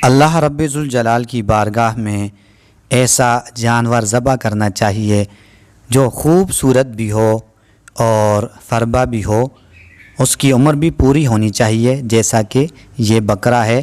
اللہ رب ذوالجلال کی بارگاہ میں ایسا جانور ذبح کرنا چاہیے جو خوبصورت بھی ہو اور فربا بھی ہو، اس کی عمر بھی پوری ہونی چاہیے، جیسا کہ یہ بکرا ہے،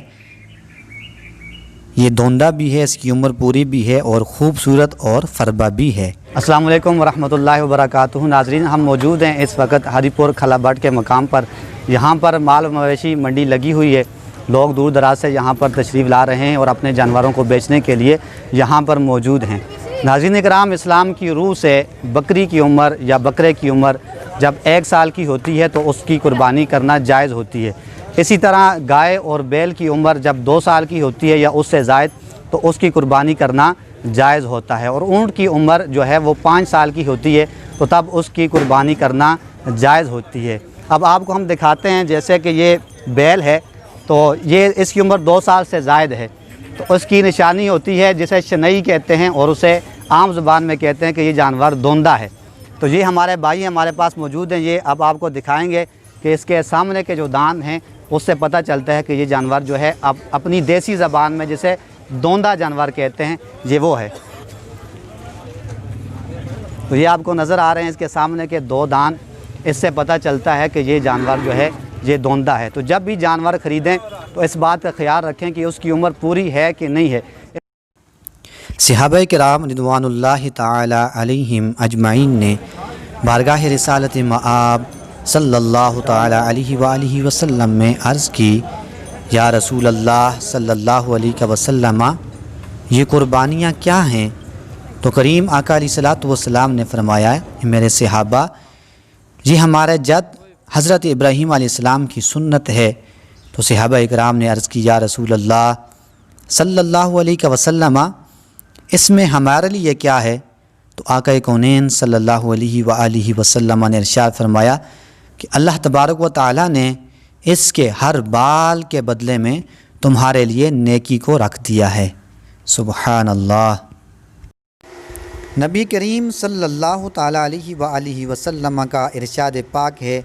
یہ دوندا بھی ہے، اس کی عمر پوری بھی ہے اور خوبصورت اور فربا بھی ہے۔ السلام علیکم ورحمۃ اللہ وبرکاتہ۔ ناظرین، ہم موجود ہیں اس وقت ہری پور کھلا بٹ کے مقام پر۔ یہاں پر مال و مویشی منڈی لگی ہوئی ہے، لوگ دور دراز سے یہاں پر تشریف لا رہے ہیں اور اپنے جانوروں کو بیچنے کے لیے یہاں پر موجود ہیں۔ ناظرین کرام، اسلام کی روح سے بکری کی عمر یا بکرے کی عمر جب 1 سال کی ہوتی ہے تو اس کی قربانی کرنا جائز ہوتی ہے۔ اسی طرح گائے اور بیل کی عمر جب 2 سال کی ہوتی ہے یا اس سے زائد تو اس کی قربانی کرنا جائز ہوتا ہے، اور اونٹ کی عمر جو ہے وہ 5 سال کی ہوتی ہے تو تب اس کی قربانی کرنا جائز ہوتی ہے۔ اب آپ کو ہم دکھاتے ہیں، جیسے کہ یہ بیل ہے تو یہ اس کی عمر 2 سال سے زائد ہے، تو اس کی نشانی ہوتی ہے جسے شنئی کہتے ہیں، اور اسے عام زبان میں کہتے ہیں کہ یہ جانور دوندا ہے۔ تو یہ ہمارے بھائی ہمارے پاس موجود ہیں، یہ اب آپ کو دکھائیں گے کہ اس کے سامنے کے جو دان ہیں اس سے پتہ چلتا ہے کہ یہ جانور جو ہے اب اپنی دیسی زبان میں جسے دوندا جانور کہتے ہیں یہ وہ ہے۔ تو یہ آپ کو نظر آ رہے ہیں اس کے سامنے کے 2 دان، اس سے پتہ چلتا ہے کہ یہ جانور جو ہے یہ دوندا ہے۔ تو جب بھی جانور خریدیں تو اس بات کا خیال رکھیں کہ اس کی عمر پوری ہے کہ نہیں ہے۔ صحابہ کرام رضوان اللہ تعالی علیہم اجمعین نے بارگاہ رسالت مآب صلی اللہ تعالی علیہ وآلہ وسلم میں عرض کی، یا رسول اللہ صلی اللہ علیہ وسلم، یہ قربانیاں کیا ہیں؟ تو کریم آقا علیہ الصلوۃ والسلام نے فرمایا، میرے صحابہ، یہ ہمارے جد حضرت ابراہیم علیہ السلام کی سنت ہے۔ تو صحابہ اکرام نے عرض کی، یا رسول اللہ صلی اللہ علیہ وسلم، اس میں ہمارے لیے کیا ہے؟ تو آقا کونین صلی اللہ علیہ وآلہ وسلم نے ارشاد فرمایا کہ اللہ تبارک و تعالی نے اس کے ہر بال کے بدلے میں تمہارے لیے نیکی کو رکھ دیا ہے۔ سبحان اللہ۔ نبی کریم صلی اللہ تعالی علیہ وآلہ وسلم کا ارشاد پاک ہے،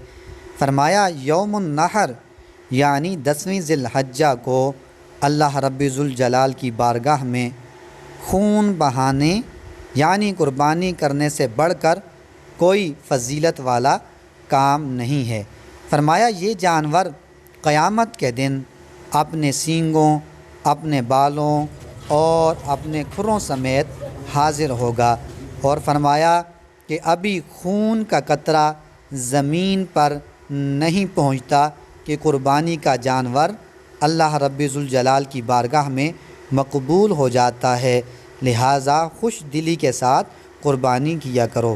فرمایا، یوم النحر یعنی 10ویں ذی الحجہ کو اللہ رب ذوالجلال کی بارگاہ میں خون بہانے یعنی قربانی کرنے سے بڑھ کر کوئی فضیلت والا کام نہیں ہے۔ فرمایا، یہ جانور قیامت کے دن اپنے سینگوں، اپنے بالوں اور اپنے کھروں سمیت حاضر ہوگا، اور فرمایا کہ ابھی خون کا قطرہ زمین پر نہیں پہنچتا کہ قربانی کا جانور اللہ رب ذوالجلال کی بارگاہ میں مقبول ہو جاتا ہے، لہٰذا خوش دلی کے ساتھ قربانی کیا کرو۔